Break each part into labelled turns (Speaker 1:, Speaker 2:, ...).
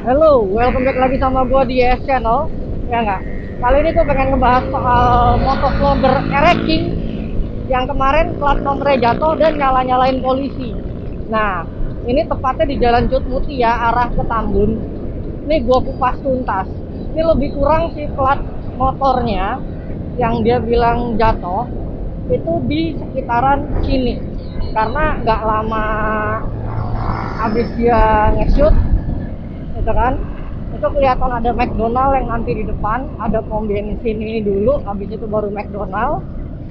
Speaker 1: Halo, welcome back lagi sama gue di YS Channel. Ya nggak? Kali ini gue pengen ngebahas soal motovlogger Eric King yang kemarin plat nomornya jatuh dan nyala-nyalain polisi. Nah, ini tepatnya di Jalan Cut Mutia arah ke Tambun. Ini gue kupas tuntas. Ini lebih kurang si plat motornya yang dia bilang jatuh itu di sekitaran sini. Karena nggak lama habis dia nge-shoot itu kan, itu kelihatan ada McDonald yang nanti di depan, ada pom bensin ini dulu, habis itu baru McDonald,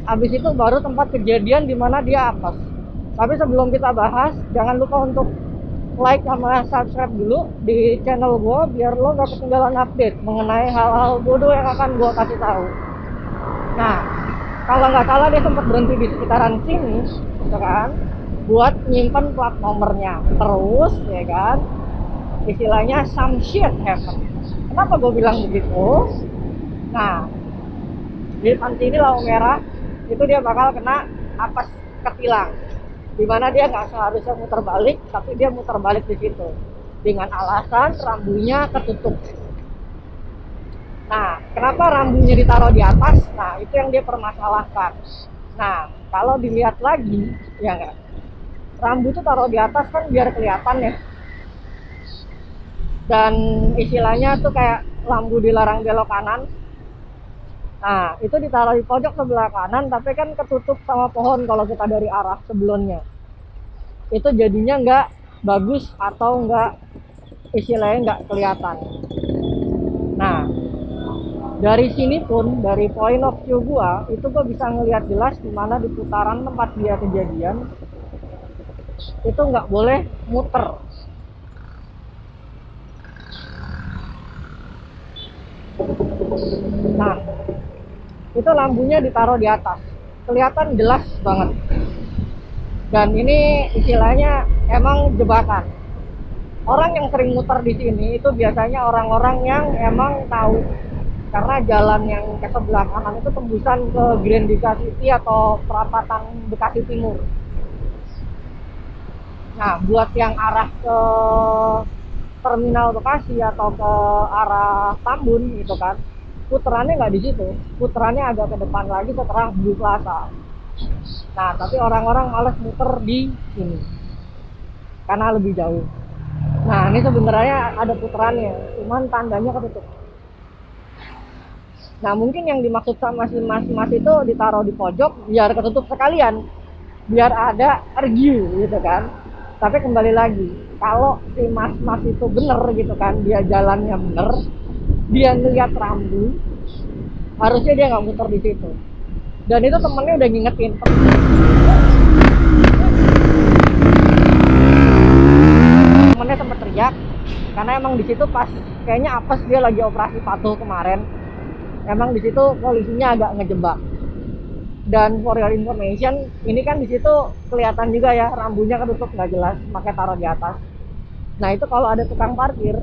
Speaker 1: habis itu baru tempat kejadian di mana dia apes. Tapi sebelum kita bahas, jangan lupa untuk like sama subscribe dulu di channel gue biar lo gak ketinggalan update mengenai hal-hal bodoh yang akan gue kasih tahu. Nah, kalau nggak salah dia sempat berhenti di sekitaran sini, gitu kan, buat nyimpen plat nomornya. Terus, ya kan, istilahnya some shit happen. Kenapa gue bilang begitu? Nah, di depan sini lampu merah itu dia bakal kena apes ketilang, dimana dia nggak seharusnya muter balik, tapi dia muter balik di situ dengan alasan rambunya ketutup. Nah, kenapa rambunya ditaruh di atas? Nah, itu yang dia permasalahkan. Nah, kalau dilihat lagi, ya nggak, rambu itu taruh di atas kan biar kelihatan ya, dan istilahnya tuh kayak lampu dilarang belok kanan. Nah, itu ditaruh di pojok sebelah kanan, tapi kan ketutup sama pohon kalau kita dari arah sebelumnya. Itu jadinya nggak bagus atau nggak, istilahnya nggak kelihatan. Nah, dari sini pun, dari point of view gua, itu gua bisa ngelihat jelas di mana di putaran tempat dia kejadian, itu nggak boleh muter. Nah, itu lampunya ditaruh di atas, kelihatan jelas banget. Dan ini istilahnya emang jebakan. Orang yang sering muter di sini itu biasanya orang-orang yang emang tahu, karena jalan yang ke sebelah kanan itu tembusan ke Grand City atau perapatan Bekasi Timur. Nah, buat yang arah ke terminal Bekasi atau ke arah Tambun gitu kan, puterannya nggak di situ, puterannya agak ke depan lagi setelah Blue Plaza. Nah, tapi orang-orang males muter di sini karena lebih jauh. Nah, ini sebenarnya ada puterannya, cuman tandanya ketutup. Nah, mungkin yang dimaksud sama si mas-mas itu ditaruh di pojok biar ketutup sekalian, biar ada argue gitu kan. Tapi kembali lagi, kalau si mas-mas itu bener gitu kan, dia jalannya bener, dia ngeliat rambu, harusnya dia nggak muter di situ. Dan itu temennya udah ngingetin. Temennya sempet teriak, karena emang di situ pas kayaknya apes dia lagi operasi patuh kemarin. Emang di situ polisinya agak ngejebak. Dan for your information, ini kan di situ kelihatan juga ya rambunya ketutup nggak jelas, makanya taruh di atas. Nah, itu kalau ada tukang parkir,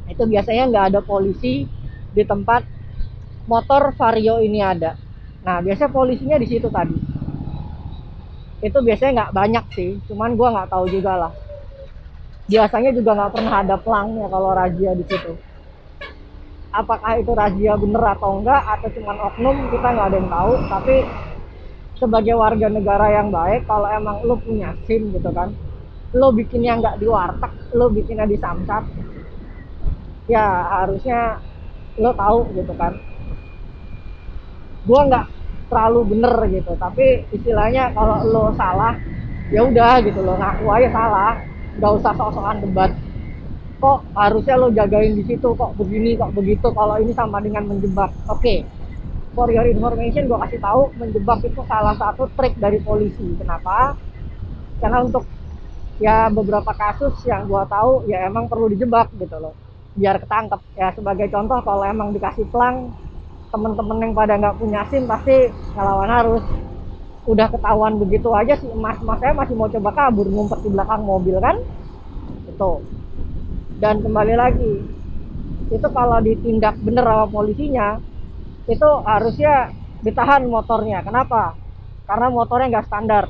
Speaker 1: itu biasanya nggak ada polisi di tempat motor Vario ini ada. Nah, biasanya polisinya di situ tadi. Itu biasanya nggak banyak sih, cuman gua nggak tahu juga lah. Biasanya juga nggak pernah ada pelangnya kalau razia di situ. Apakah itu razia bener atau enggak, atau cuman oknum, kita nggak ada yang tahu. Tapi sebagai warga negara yang baik, kalau emang lo punya SIM gitu kan, lo bikinnya nggak di warteg, lo bikinnya di Samsat, ya harusnya lo tahu gitu kan. Gua nggak terlalu bener gitu, tapi istilahnya kalau lo salah, ya udah gitu, lo ngaku aja salah, nggak usah sok-sokan debat. Kok harusnya lo jagain di situ, kok begini, kok begitu, kalau ini sama dengan menjebak. Oke, for your information, gue kasih tahu, menjebak itu salah satu trik dari polisi. Kenapa? Karena untuk ya beberapa kasus yang gue tahu ya emang perlu dijebak gitu loh, biar ketangkep. Ya sebagai contoh, kalau emang dikasih pelang, temen-temen yang pada nggak punya SIM pasti ngelawan arus. Udah ketahuan begitu aja si emas-emas saya masih mau coba kabur, ngumpet di belakang mobil kan, itu. Dan kembali lagi, itu kalau ditindak bener sama polisinya, itu harusnya ditahan motornya. Kenapa? Karena motornya nggak standar.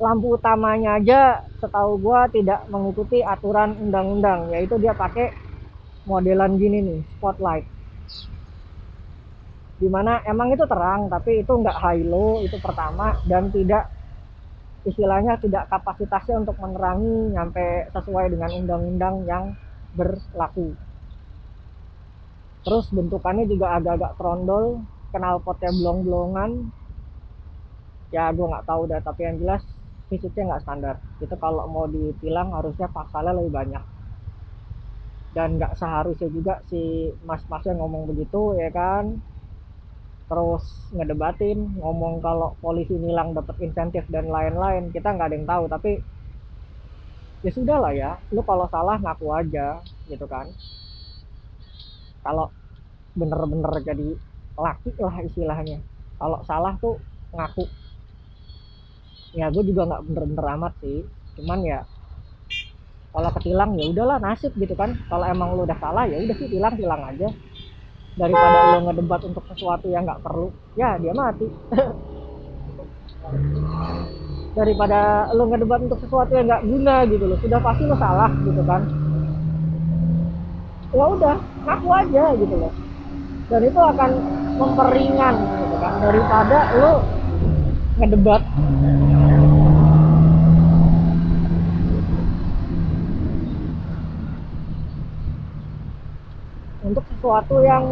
Speaker 1: lampu utamanya aja setahu gua tidak mengikuti aturan undang-undang, yaitu dia pakai modelan gini nih, spotlight. Dimana emang itu terang, tapi itu nggak high low, itu pertama, dan tidak istilahnya tidak kapasitasnya untuk menerangi nyampe sesuai dengan undang-undang yang berlaku. Terus bentukannya juga agak-agak trondol, knalpotnya blong-blongan. Ya gue nggak tahu deh, tapi yang jelas fisiknya nggak standar. Itu kalau mau ditilang harusnya pasalnya lebih banyak. Dan nggak seharusnya juga si mas-masnya ngomong begitu ya kan. Terus ngedebatin, ngomong kalau polisi nilang dapat insentif dan lain-lain. Kita nggak ada yang tahu, tapi ya sudah lah ya. Lu kalau salah ngaku aja gitu kan. Kalau bener-bener jadi laki lah istilahnya. Kalau salah tuh ngaku. Ya gue juga nggak bener-bener amat sih, cuman ya kalau ketilang ya udahlah, nasib gitu kan. Kalau emang lu udah salah ya udah sih, tilang aja, daripada lu ngedebat untuk sesuatu yang nggak perlu, ya dia mati. Daripada lu ngedebat untuk sesuatu yang nggak guna gitu loh, sudah pasti lu salah gitu kan, ya udah ngaku aja gitu loh. Dan itu akan memperingan gitu kan, daripada lu ngedebat. Untuk sesuatu yang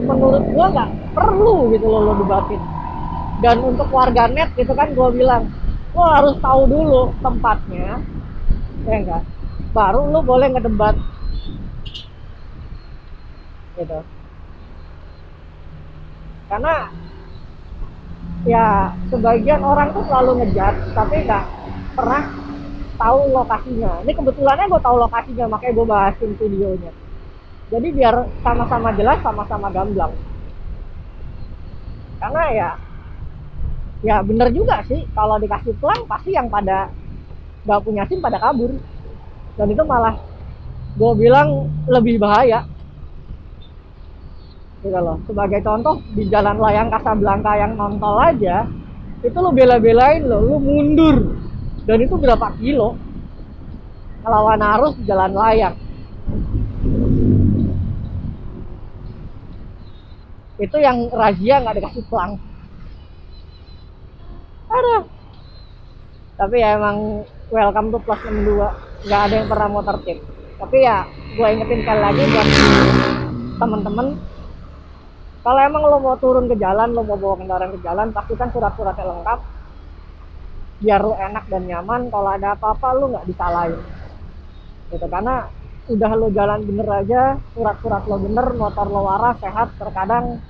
Speaker 1: menurut gua nggak perlu gitu loh lo debatin. Dan untuk warganet gitu kan, gua bilang lo harus tahu dulu tempatnya, ya enggak, baru lo boleh ngedebat gitu. Karena ya sebagian orang tuh selalu ngejat tapi nggak pernah tahu lokasinya. Ini kebetulannya gue tahu lokasinya, makanya gue bahasin videonya. Jadi biar sama-sama jelas, sama-sama gamblang. Karena ya bener juga sih, kalau dikasih pelang pasti yang pada gak punya SIM pada kabur. Dan itu malah gue bilang lebih bahaya gitu loh. Sebagai contoh, di jalan layang Kasablanka yang nontol aja, itu lo bela-belain lo mundur, dan itu berapa kilo ngelawan arus di jalan layang. Itu yang razia nggak dikasih pelang. Aduh. Tapi ya emang welcome to plus 62, nggak ada yang pernah mau tertib. Tapi ya gue ingetin sekali lagi buat temen-temen, kalau emang lo mau turun ke jalan, lo mau bawa kendaraan ke jalan, pastikan surat-suratnya lengkap biar lo enak dan nyaman. Kalau ada apa-apa lo nggak disalahin gitu. Karena udah lo jalan bener aja, surat-surat lo bener, motor lo waras, sehat, terkadang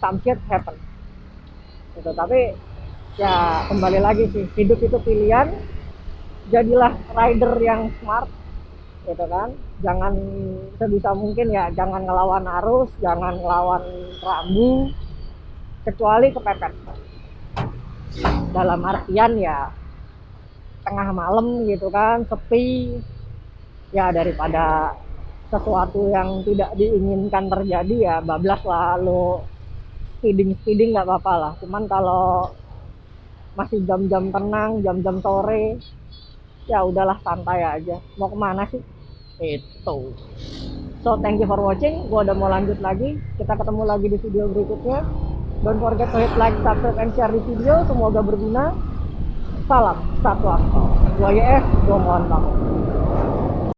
Speaker 1: some shit happen gitu. Tapi ya kembali lagi sih, hidup itu pilihan. Jadilah rider yang smart gitu kan. Jangan sebisa mungkin ya jangan ngelawan arus, jangan ngelawan rambu, kecuali kepepet. Dalam artian ya tengah malam gitu kan, sepi, ya daripada sesuatu yang tidak diinginkan terjadi, ya bablas lah lo speeding nggak apa-apa lah. Cuman kalau masih jam-jam tenang, jam-jam sore, ya udahlah santai aja. Mau kemana sih itu. So thank you for watching. Gua udah mau lanjut lagi, kita ketemu lagi di video berikutnya. Don't forget to hit like, subscribe, and share di video. Semoga berguna. Salam satu aktor. Gua YS, gua mohon pamit.